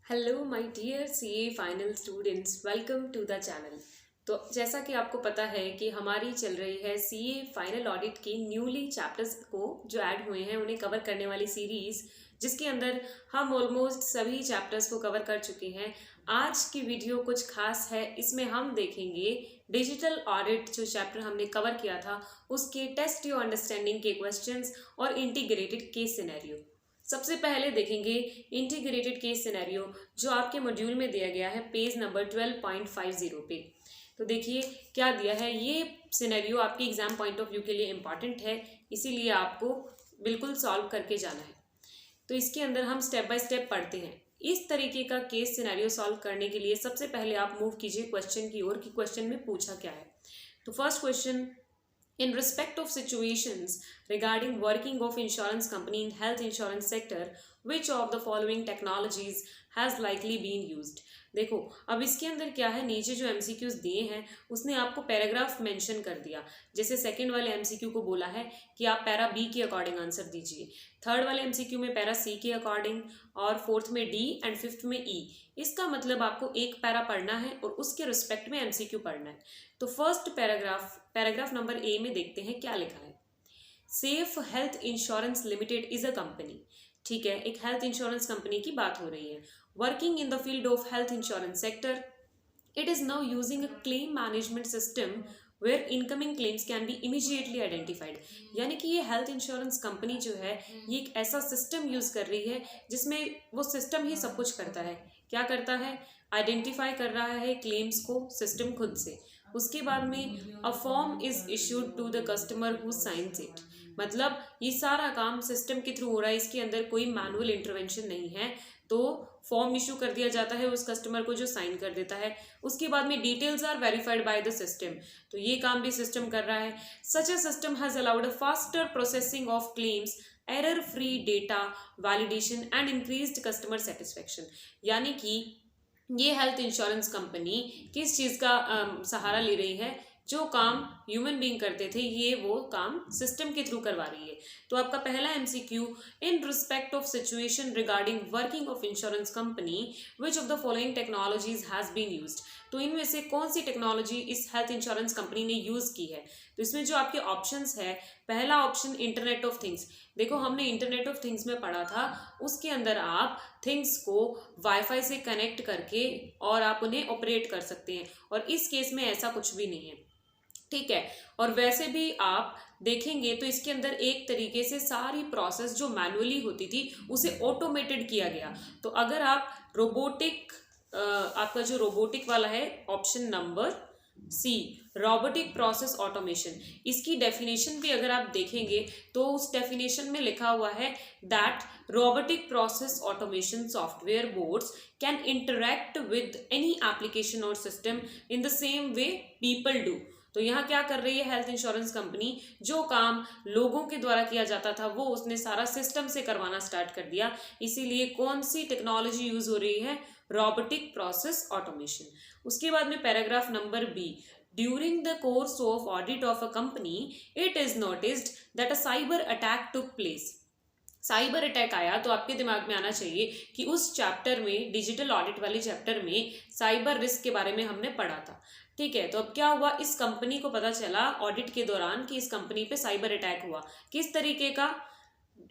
Hello my dear CA final students, welcome to the channel. तो जैसा कि आपको पता है कि हमारी चल रही है सीए फाइनल ऑडिट की न्यूली चैप्टर्स को जो ऐड हुए हैं उन्हें कवर करने वाली सीरीज, जिसके अंदर हम ऑलमोस्ट सभी चैप्टर्स को कवर कर चुके हैं। आज की वीडियो कुछ खास है, इसमें हम देखेंगे डिजिटल ऑडिट जो चैप्टर हमने कवर किया था उसके टेस्ट योर अंडरस्टैंडिंग के क्वेश्चंस और इंटीग्रेटेड केस सिनेरियो। सबसे पहले देखेंगे इंटीग्रेटेड केस सिनेरियो जो आपके मॉड्यूल में दिया गया है पेज नंबर 12.50 पे। तो देखिए क्या दिया है। ये सिनेरियो आपके एग्जाम पॉइंट ऑफ व्यू के लिए इम्पॉर्टेंट है, इसीलिए आपको बिल्कुल सॉल्व करके जाना है। तो इसके अंदर हम स्टेप बाय स्टेप पढ़ते हैं। इस तरीके का केस सिनेरियो सॉल्व करने के लिए सबसे पहले आप मूव कीजिए क्वेश्चन की ओर कि क्वेश्चन में पूछा क्या है। तो first question, in respect of situations regarding working of insurance company in health insurance sector, which of the following technologies has likely been used। देखो अब इसके अंदर क्या है, नीचे जो एमसीक्यूज दिए हैं उसने आपको पैराग्राफ मेंशन कर दिया। जैसे सेकंड वाले एमसीक्यू को बोला है कि आप पैरा बी के अकॉर्डिंग आंसर दीजिए, थर्ड वाले एमसीक्यू में पैरा सी के अकॉर्डिंग, और फोर्थ में डी एंड फिफ्थ में ई। इसका मतलब आपको एक पैरा पढ़ना है और उसके रिस्पेक्ट में एमसीक्यू पढ़ना है। तो फर्स्ट पैराग्राफ नंबर ए में देखते हैं क्या लिखा है। Safe health insurance limited is a company. ठीक है, एक हेल्थ इंश्योरेंस कंपनी की बात हो रही है। Working in the field of health insurance sector, it is now using a claim management system where incoming claims can be immediately identified. यानी कि ये हेल्थ इंश्योरेंस कंपनी जो है ये एक ऐसा सिस्टम यूज कर रही है जिसमें वो सिस्टम ही सब कुछ करता है। क्या करता है? आइडेंटिफाई कर रहा है क्लेम्स को सिस्टम खुद से। उसके बाद में a form is issued to the customer who signs it. मतलब ये सारा काम सिस्टम के थ्रू हो रहा है, इसके अंदर कोई मैनुअल इंटरवेंशन नहीं है। तो फॉर्म इशू कर दिया जाता है उस कस्टमर को जो साइन कर देता है। उसके बाद में details are verified by the system. तो ये काम भी सिस्टम कर रहा है। Such a system has allowed a faster processing of claims, error free data validation and increased customer satisfaction. यानी कि ये हेल्थ इंश्योरेंस कंपनी किस चीज़ का सहारा ले रही है? जो काम ह्यूमन बीइंग करते थे ये वो काम सिस्टम के थ्रू करवा रही है। तो आपका पहला MCQ, in respect of situation regarding working of insurance company, which of the following technologies has been used. तो इनमें से कौन सी टेक्नोलॉजी इस हेल्थ इंश्योरेंस कंपनी ने यूज की है? तो इसमें जो आपके ऑप्शंस है, पहला ऑप्शन इंटरनेट ऑफ थिंग्स। देखो हमने इंटरनेट ऑफ थिंग्स में पढ़ा था, उसके अंदर आप थिंग्स को वाईफाई से कनेक्ट करके और आप उन्हें ऑपरेट कर सकते हैं, और इस केस में ऐसा कुछ भी नहीं है। ठीक है, और वैसे भी आप देखेंगे तो इसके अंदर एक तरीके से सारी प्रोसेस जो मैनुअली होती थी उसे ऑटोमेटेड किया गया। तो अगर आप रोबोटिक, आपका जो रोबोटिक वाला है option number C, robotic process automation, इसकी डेफिनेशन भी अगर आप देखेंगे तो उस डेफिनेशन में लिखा हुआ है that robotic process automation software boards can interact with any application or system in the same way people do. तो यहाँ क्या कर रही है हेल्थ इंश्योरेंस कंपनी, जो काम लोगों के द्वारा किया जाता था वो उसने सारा सिस्टम से करवाना स्टार्ट कर दिया। इसीलिए कौन सी टेक्नोलॉजी यूज हो रही है? Robotic process automation. उसके बाद में paragraph number B, during the course of audit of a company it is noticed that a cyber attack took place. Cyber attack आया तो आपके दिमाग में आना चाहिए कि उस चैप्टर में, डिजिटल ऑडिट वाले चैप्टर में साइबर रिस्क के बारे में हमने पढ़ा था। ठीक है, तो अब क्या हुआ, इस कंपनी को पता चला ऑडिट के दौरान कि इस कंपनी पे साइबर अटैक हुआ। किस तरीके का?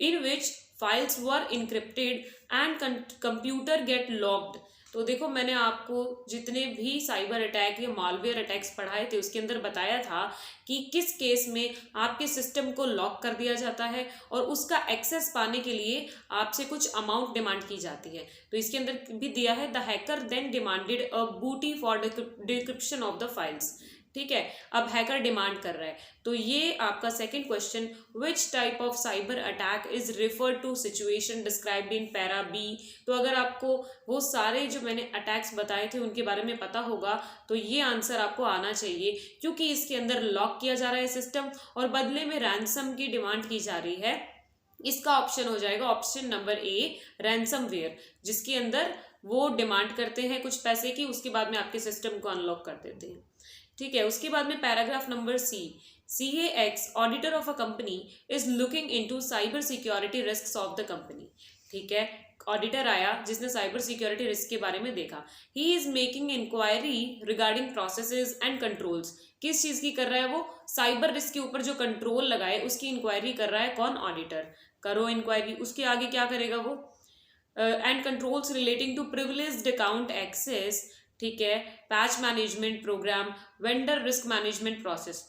In which files were encrypted and computer get locked. तो देखो मैंने आपको जितने भी साइबर अटैक या मालवेयर अटैक्स पढ़ाए थे उसके अंदर बताया था कि किस केस में आपके सिस्टम को लॉक कर दिया जाता है और उसका एक्सेस पाने के लिए आपसे कुछ अमाउंट डिमांड की जाती है। तो इसके अंदर भी दिया है the hacker then demanded a booty for decryption of the files. ठीक है, अब हैकर डिमांड कर रहा है। तो ये आपका second question, which type of cyber attack is refer to situation described in para B. तो अगर आपको वो सारे जो मैंने अटैक्स बताए थे उनके बारे में पता होगा तो ये आंसर आपको आना चाहिए, क्योंकि इसके अंदर लॉक किया जा रहा है सिस्टम और बदले में रैंसम की डिमांड की जा रही है। इसका ऑप्शन हो जाएगा ऑप्शन नंबर ए, रैंसमवेयर, जिसके अंदर वो डिमांड करते हैं कुछ पैसे की, उसके बाद में आपके सिस्टम को अनलॉक कर देते हैं। ठीक है, उसके बाद में paragraph number C, CAX auditor of a company is looking into cyber security risks of the company. ठीक है, ऑडिटर आया जिसने साइबर सिक्योरिटी रिस्क के बारे में देखा. He is making inquiry regarding processes and controls. किस चीज की कर रहा है वो? साइबर रिस्क के ऊपर जो कंट्रोल लगाए उसकी इंक्वायरी कर रहा है. कौन? ऑडिटर. करो इंक्वायरी. उसके आगे क्या करेगा वो? And controls relating to privileged account access, ठीक है, patch management program, vendor risk management process.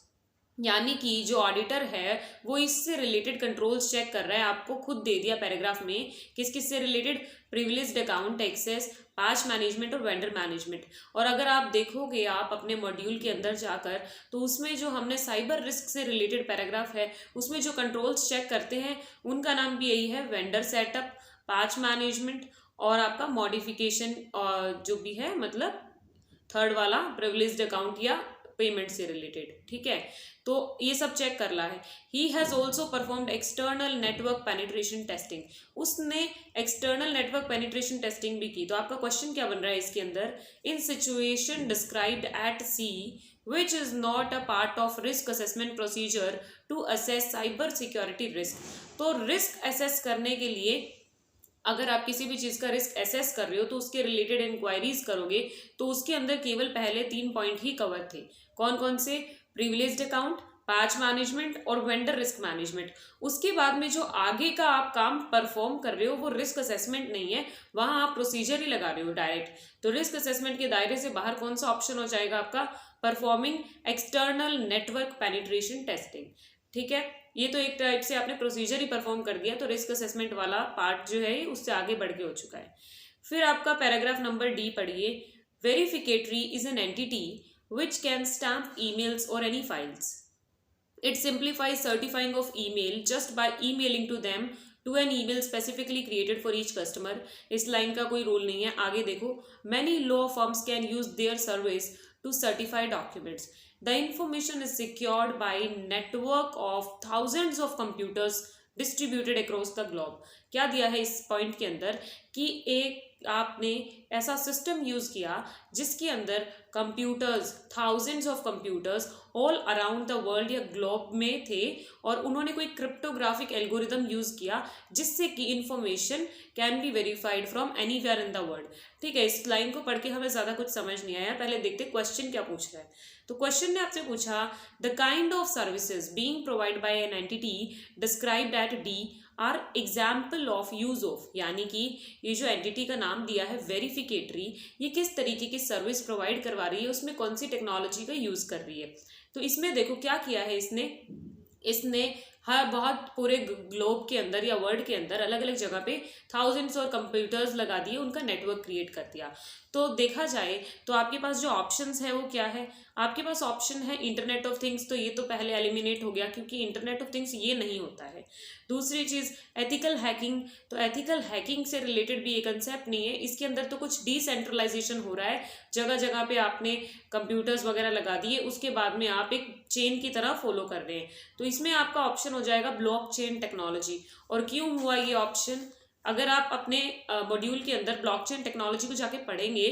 यानी कि जो ऑडिटर है वो इससे रिलेटेड कंट्रोल्स चेक कर रहा है. आपको खुद दे दिया पैराग्राफ में किस किस से related? Privileged account access, patch management और वेंडर मैनेजमेंट. और अगर आप देखोगे आप अपने मॉड्यूल के अंदर जाकर तो उसमें जो हमने साइबर रिस्क से रिलेटेड पैराग्राफ है उसमें जो कंट्रोल्स चेक करते हैं उनका नाम भी यही है, वेंडर सेटअप, पैच मैनेजमेंट और आपका मॉडिफिकेशन और जो भी है, मतलब थर्ड वाला प्रिविलेज्ड अकाउंट या पेमेंट से रिलेटेड. ठीक है, तो ये सब चेक कर रहा है. He has also performed external network penetration testing. उसने एक्सटर्नल नेटवर्क पेनिट्रेशन टेस्टिंग भी की. तो आपका क्वेश्चन क्या बन रहा है इसके अंदर? In situation described at C which is not a part of risk assessment procedure to assess cyber security risk. तो रिस्क असेस करने के लिए अगर आप किसी भी चीज़ का रिस्क असेस कर रहे हो तो उसके रिलेटेड इंक्वायरीज करोगे तो उसके अंदर केवल पहले 3 पॉइंट ही कवर थे. कौन कौन से? प्रिविलेज्ड अकाउंट, पैच मैनेजमेंट और वेंडर रिस्क मैनेजमेंट. उसके बाद में जो आगे का आप काम परफॉर्म कर रहे हो वो रिस्क असेसमेंट नहीं है, वहां आप प्रोसीजर ही लगा रहे हो डायरेक्ट. तो रिस्क असेसमेंट के दायरे से बाहर कौन सा ऑप्शन हो जाएगा आपका? Performing external network penetration testing. ठीक है, ये तो एक टाइप से आपने प्रोसीजर ही परफॉर्म कर दिया. तो रिस्क असेसमेंट वाला पार्ट जो है उससे आगे बढ़ के हो चुका है. फिर आपका पैराग्राफ नंबर डी पढ़िए. Verificatory is an entity which can stamp emails or any files. It simplifies certifying of email just by emailing to them to an email specifically created for each customer. इस line का कोई role नहीं है. आगे देखो. Many law firms can use their service to certify documents. The information is secured by network of thousands of computers distributed across the globe. क्या दिया है इस पॉइंट के अंदर कि एक आपने ऐसा सिस्टम यूज किया जिसके अंदर computers, thousands of computers all around the world या ग्लोब में थे और उन्होंने कोई क्रिप्टोग्राफिक एल्गोरिदम यूज किया जिससे कि information can be verified from anywhere in the world. ठीक है, इस लाइन को पढ़ के हमें ज्यादा कुछ समझ नहीं आया. पहले देखते क्वेश्चन क्या पूछ रहा है. तो क्वेश्चन ने आपसे पूछा the kind of services being provide by an entity described at D are example of use of. यानी कि ये जो एंटिटी का नाम दिया है वेरिफिकेटरी, ये किस तरीके की सर्विस प्रोवाइड करवा रही है, उसमें कौन सी टेक्नोलॉजी का यूज कर रही है. तो इसमें देखो क्या किया है इसने हर बहुत पूरे ग्लोब के अंदर या वर्ल्ड के अंदर अलग अलग जगह पे थाउजेंड्स और कंप्यूटर्स लगा दिए, उनका नेटवर्क क्रिएट कर दिया. तो देखा जाए तो आपके पास जो ऑप्शंस है वो क्या है? आपके पास ऑप्शन है इंटरनेट ऑफ थिंग्स. तो ये तो पहले एलिमिनेट हो गया क्योंकि इंटरनेट ऑफ थिंग्स ये नहीं होता है. दूसरी चीज़ एथिकल हैकिंग. तो एथिकल हैकिंग से रिलेटेड भी ये कंसेप्ट नहीं है. इसके अंदर तो कुछ डिसेंट्रलाइजेशन हो रहा है, जगह जगह पे आपने कंप्यूटर्स वगैरह लगा दिए, उसके बाद में आप एक चेन की तरह फॉलो कर रहे हैं. तो इसमें आपका ऑप्शन हो जाएगा ब्लॉकचेन टेक्नोलॉजी. और क्यों हुआ ये ऑप्शन? अगर आप अपने मॉड्यूल के अंदर ब्लॉकचेन टेक्नोलॉजी को जाके पढ़ेंगे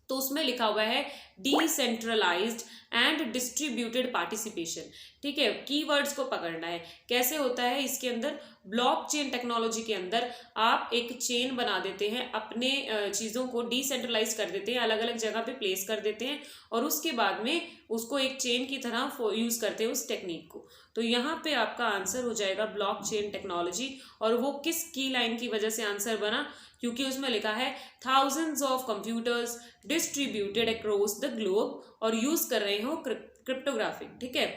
तो उसमें लिखा हुआ है डिसेंट्रलाइज्ड एंड डिस्ट्रीब्यूटेड पार्टिसिपेशन. ठीक है, कीवर्ड्स को पकड़ना है. कैसे होता है इसके अंदर? ब्लॉकचेन टेक्नोलॉजी के अंदर आप एक चेन बना देते हैं, अपने चीज़ों को डिसेंट्रलाइज कर देते हैं, अलग अलग जगह पे प्लेस कर देते हैं और उसके बाद में उसको एक चेन की तरह यूज़ करते हैं उस टेक्निक को. तो यहाँ पे आपका आंसर हो जाएगा ब्लॉकचेन टेक्नोलॉजी. और वो किस की लाइन की वजह से आंसर बना? क्योंकि उसमें लिखा है thousands of computers distributed across the globe और यूज कर रहे हो क्रिप्टोग्राफिक. ठीक है,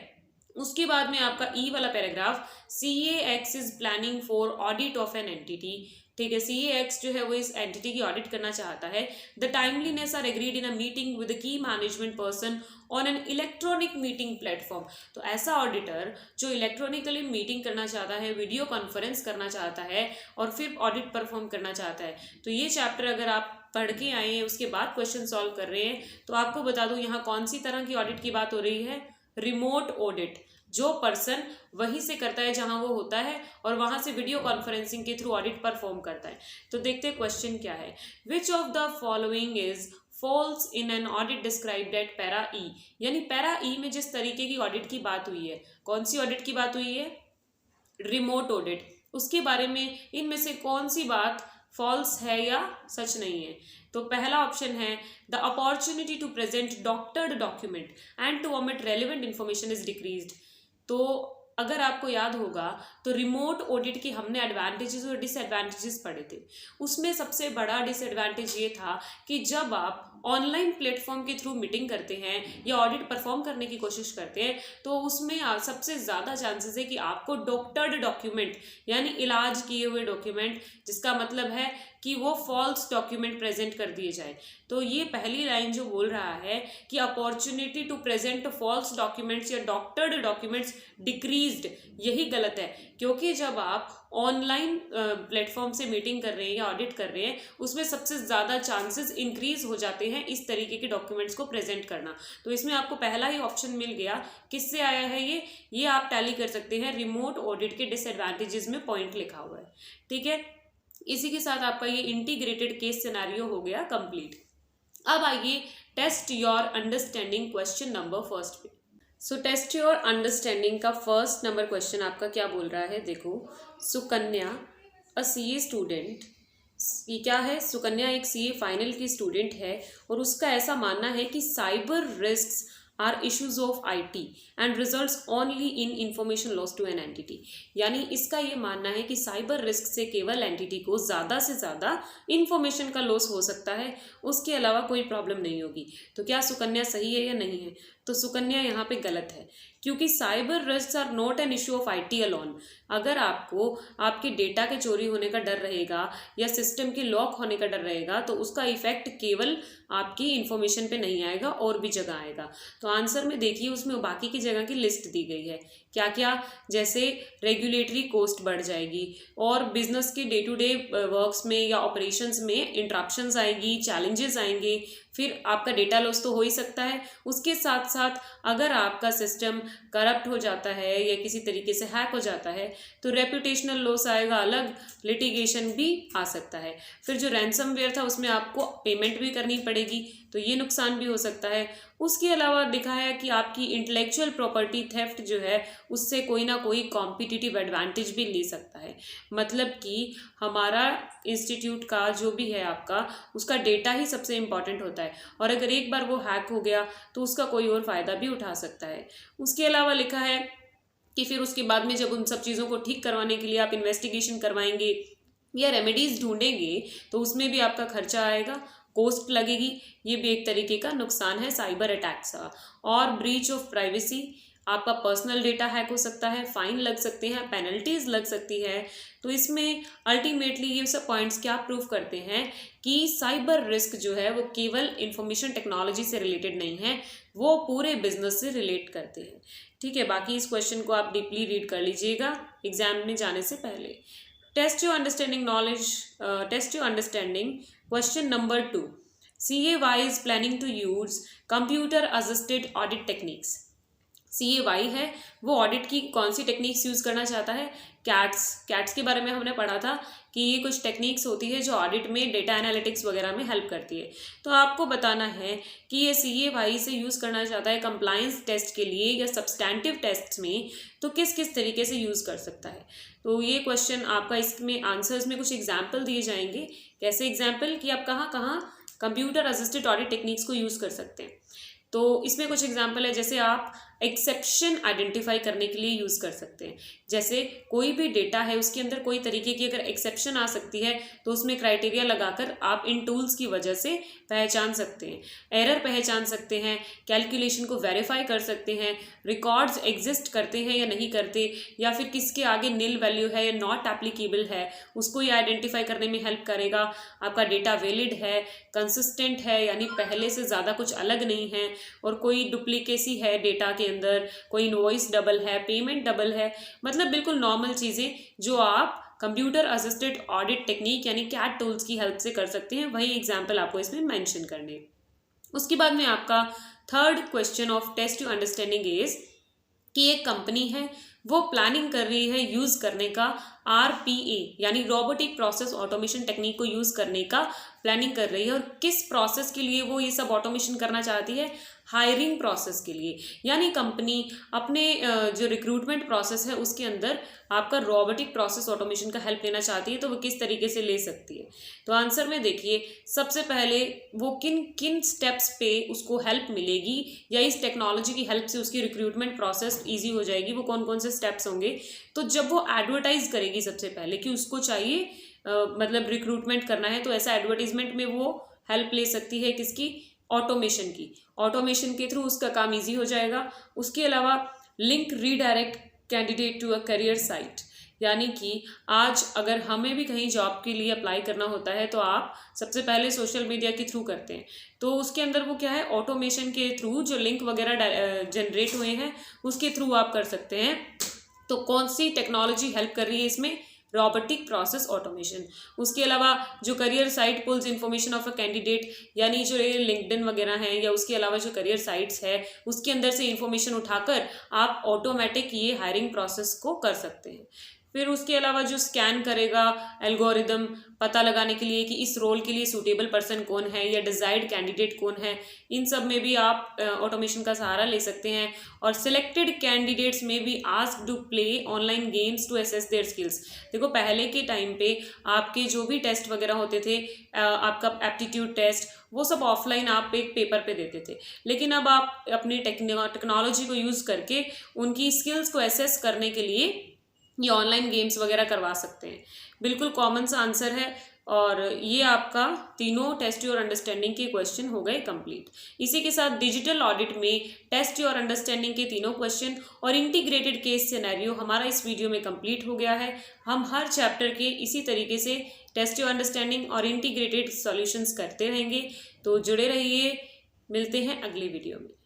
उसके बाद में आपका ई वाला paragraph CAX is planning for audit of an entity. ठीक है, CAX जो है वो इस एंटिटी की ऑडिट करना चाहता है. The timeliness are agreed in a meeting with the key management person on an electronic meeting platform. तो ऐसा ऑडिटर जो इलेक्ट्रॉनिकली मीटिंग करना चाहता है, वीडियो कॉन्फ्रेंस करना चाहता है और फिर ऑडिट परफॉर्म करना चाहता है. तो ये चैप्टर अगर आप पढ़ के आए हैं उसके बाद क्वेश्चन सॉल्व कर रहे हैं तो आपको बता दूं यहाँ कौन सी तरह की ऑडिट की बात हो रही है? Remote audit. जो पर्सन वहीं से करता है जहां वो होता है और वहां से वीडियो कॉन्फ्रेंसिंग के थ्रू ऑडिट परफॉर्म करता है. तो देखते हैं क्वेश्चन क्या है. Which of the following is false in an audit described at para E. यानी पैरा ई में जिस तरीके की ऑडिट की बात हुई है, कौन सी ऑडिट की बात हुई है? Remote audit. उसके बारे में इनमें से कौन सी बात फॉल्स है या सच नहीं है? तो पहला ऑप्शन है the opportunity to present doctored document and to omit relevant information is decreased. तो अगर आपको याद होगा तो रिमोट ऑडिट के हमने एडवांटेजेस और डिसएडवांटेजेस पढ़े थे। उसमें सबसे बड़ा डिसएडवांटेज ये था कि जब आप ऑनलाइन प्लेटफॉर्म के थ्रू मीटिंग करते हैं या ऑडिट परफॉर्म करने की कोशिश करते हैं तो उसमें सबसे ज़्यादा चांसेस है कि आपको डॉक्टर्ड डॉक्यूमेंट यानी इलाज किए हुए डॉक्यूमेंट, जिसका मतलब है कि वो फॉल्स डॉक्यूमेंट प्रेजेंट कर दिए जाए। तो ये पहली लाइन जो बोल रहा है कि opportunity to present false documents या डॉक्टर्ड डॉक्यूमेंट्स डिक्रीज्ड, यही गलत है। क्योंकि जब आप ऑनलाइन प्लेटफॉर्म से मीटिंग कर रहे हैं या ऑडिट कर रहे हैं उसमें सबसे ज़्यादा चांसेस इंक्रीज हो जाते हैं इस तरीके के डॉक्यूमेंट्स को प्रेजेंट करना। तो इसमें आपको पहला ही ऑप्शन मिल गया। किससे आया है ये आप टैली कर सकते हैं, रिमोट ऑडिट के डिसएडवांटेजेस में पॉइंट लिखा हुआ है। ठीक है, इसी के साथ आपका ये इंटीग्रेटेड केस सिनेरियो हो गया कंप्लीट। अब आइए test your understanding question number first पे। सो टेस्ट योर अंडरस्टैंडिंग का फर्स्ट नंबर क्वेश्चन आपका क्या बोल रहा है, देखो। सुकन्या अ सीए स्टूडेंट, ये क्या है, सुकन्या एक सीए फाइनल की स्टूडेंट है और उसका ऐसा मानना है कि cyber risks are issues of IT and results only in information loss to an entity. यानी इसका ये मानना है कि साइबर रिस्क से केवल एंटिटी को ज़्यादा से ज़्यादा इंफॉर्मेशन का लॉस हो सकता है, उसके अलावा कोई प्रॉब्लम नहीं होगी। तो क्या सुकन्या सही है या नहीं है? तो सुकन्या यहाँ पे गलत है, क्योंकि cyber risk are not an issue of IT alone. अगर आपको आपके डेटा के चोरी होने का डर रहेगा या सिस्टम के लॉक होने का डर रहेगा तो उसका इफेक्ट केवल आपकी इंफॉर्मेशन पे नहीं आएगा और भी जगह आएगा। तो आंसर में देखिए उसमें बाकी की जगह की लिस्ट दी गई है, क्या क्या, जैसे रेगुलेटरी कॉस्ट बढ़ जाएगी और बिजनेस के डे टू डे वर्क्स में या ऑपरेशंस में इंटरप्शंस आएगी, चैलेंजेस आएंगे, फिर आपका डेटा लॉस तो हो ही सकता है। उसके साथ साथ अगर आपका सिस्टम करप्ट हो जाता है या किसी तरीके से हैक हो जाता है तो रेपुटेशनल लॉस आएगा, अलग लिटिगेशन भी आ सकता है। फिर जो रैंसमवेयर था उसमें आपको पेमेंट भी करनी पड़ेगी, तो ये नुकसान भी हो सकता है। उसके अलावा देखा है कि आपकी इंटेलेक्चुअल प्रॉपर्टी थेफ्ट जो है उससे कोई ना कोई कॉम्पिटिटिव एडवांटेज भी ले सकता है। मतलब कि हमारा इंस्टीट्यूट का जो भी है आपका, उसका डेटा ही सबसे इम्पॉर्टेंट होता है और अगर एक बार वो हैक हो गया तो उसका कोई और फ़ायदा भी उठा सकता है। उसके अलावा लिखा है कि फिर उसके बाद में जब उन सब चीज़ों को ठीक करवाने के लिए आप इन्वेस्टिगेशन करवाएंगे या रेमेडीज़ ढूंढेंगे तो उसमें भी आपका खर्चा आएगा, कॉस्ट लगेगी। ये भी एक तरीके का नुकसान है साइबर अटैक्स का। और ब्रीच ऑफ प्राइवेसी, आपका पर्सनल डेटा हैक हो सकता है, फाइन लग सकते हैं, पेनल्टीज लग सकती है। तो इसमें अल्टीमेटली ये सब पॉइंट्स क्या प्रूव करते हैं कि साइबर रिस्क जो है वो केवल इंफॉर्मेशन टेक्नोलॉजी से रिलेटेड नहीं है, वो पूरे बिजनेस से रिलेट करते हैं। ठीक है, बाकी इस क्वेश्चन को आप डीपली रीड कर लीजिएगा एग्जाम में जाने से पहले। Test your understanding knowledge, test your understanding question number 2। CAY is planning to use computer assisted audit techniques। CAY है वो ऑडिट की कौन सी टेक्निक्स यूज़ करना चाहता है? कैट्स के बारे में हमने पढ़ा था कि ये कुछ टेक्निक्स होती है जो ऑडिट में डेटा एनालिटिक्स वगैरह में हेल्प करती है। तो आपको बताना है कि ये CAY से यूज़ करना चाहता है कंप्लायंस टेस्ट के लिए या सब्सटैंटिव टेस्ट में, तो किस किस तरीके से यूज़ कर सकता है। तो ये क्वेश्चन आपका, इसमें आंसर्स में कुछ एग्जाम्पल दिए जाएंगे। कैसे एग्जाम्पल कि आप कहाँ कहाँ कंप्यूटर असिस्टेड ऑडिट टेक्निक्स को यूज़ कर सकते हैं। तो इसमें कुछ एग्जाम्पल है, जैसे आप एक्सेप्शन आइडेंटिफाई करने के लिए यूज़ कर सकते हैं। जैसे कोई भी डेटा है उसके अंदर कोई तरीके की अगर एक्सेप्शन आ सकती है तो उसमें क्राइटेरिया लगाकर आप इन टूल्स की वजह से पहचान सकते हैं, एरर पहचान सकते हैं, कैलकुलेशन को वेरीफाई कर सकते हैं, रिकॉर्ड्स एग्जिस्ट करते हैं या नहीं करते, या फिर किसके आगे नील वैल्यू है या नॉट एप्लीकेबल है, उसको ये आइडेंटिफाई करने में हेल्प करेगा। आपका डेटा वैलिड है, कंसिस्टेंट है, यानी पहले से ज़्यादा कुछ अलग नहीं है और कोई डुप्लीकेसी है डेटा के अंदर, कोई इनवॉइस डबल है, पेमेंट डबल है, मतलब बिल्कुल नॉर्मल चीज़ें जो आप कंप्यूटर असिस्टेड ऑडिट टेक्निक यानी कैट टूल्स की हेल्प से कर सकते हैं। वही एग्जाम्पल आपको इसमें मेंशन करने। उसके बाद में आपका third question of test to understanding is कि एक कंपनी है वो प्लानिंग कर रही है यूज़ करने का RPA यानी रोबोटिक प्रोसेस ऑटोमेशन टेक्निक को यूज करने का प्लानिंग कर रही है। और किस प्रोसेस के लिए वो ये सब ऑटोमेशन करना चाहती है? हायरिंग प्रोसेस के लिए। यानी कंपनी अपने जो रिक्रूटमेंट प्रोसेस है उसके अंदर आपका रोबोटिक प्रोसेस ऑटोमेशन का हेल्प लेना चाहती है, तो वो किस तरीके से ले सकती है? तो आंसर में देखिए, सबसे पहले वो किन किन स्टेप्स पे उसको हेल्प मिलेगी या इस टेक्नोलॉजी की हेल्प से उसकी रिक्रूटमेंट प्रोसेस ईजी हो जाएगी, वो कौन कौन से स्टेप्स होंगे? तो जब वो एडवर्टाइज करेगी सबसे पहले कि उसको चाहिए मतलब रिक्रूटमेंट करना है, तो ऐसा एडवर्टीजमेंट में वो हेल्प ले सकती है किसकी? ऑटोमेशन की। ऑटोमेशन के थ्रू उसका काम इजी हो जाएगा। उसके अलावा link redirect candidate to a career site, यानी कि आज अगर हमें भी कहीं जॉब के लिए अप्लाई करना होता है तो आप सबसे पहले सोशल मीडिया के थ्रू करते हैं, तो उसके अंदर वो क्या है, ऑटोमेशन के थ्रू जो लिंक वगैरह जनरेट हुए हैं उसके थ्रू आप कर सकते हैं। तो कौन सी टेक्नोलॉजी हेल्प कर रही है इसमें? Robotic process automation. उसके अलावा जो career site pulls information of a candidate, यानी जो ये लिंक्डइन वगैरह हैं या उसके अलावा जो करियर साइट्स है उसके अंदर से इन्फॉर्मेशन उठाकर आप ऑटोमेटिक ये हायरिंग प्रोसेस को कर सकते हैं। फिर उसके अलावा जो स्कैन करेगा एल्गोरिदम पता लगाने के लिए कि इस रोल के लिए सूटेबल पर्सन कौन है या डिजायर्ड कैंडिडेट कौन है, इन सब में भी आप ऑटोमेशन का सहारा ले सकते हैं। और सिलेक्टेड कैंडिडेट्स में भी asked to play online games to assess their skills. देखो पहले के टाइम पे आपके जो भी टेस्ट वगैरह होते थे, आपका एप्टीट्यूड टेस्ट, वो सब ऑफलाइन आप एक पेपर पे देते थे, लेकिन अब आप अपनी टेक्नोलॉजी को यूज़ करके उनकी स्किल्स को असेस करने के लिए ये ऑनलाइन गेम्स वगैरह करवा सकते हैं। बिल्कुल कॉमन सा आंसर है। और ये आपका तीनों टेस्ट योर अंडरस्टैंडिंग के क्वेश्चन हो गए कंप्लीट। इसी के साथ डिजिटल ऑडिट में टेस्ट योर अंडरस्टैंडिंग के तीनों क्वेश्चन और इंटीग्रेटेड केस सिनेरियो हमारा इस वीडियो में कंप्लीट हो गया है। हम हर चैप्टर के इसी तरीके से टेस्ट योर अंडरस्टैंडिंग और इंटीग्रेटेड सॉल्यूशंस करते रहेंगे। तो जुड़े रहिए, मिलते हैं अगले वीडियो में।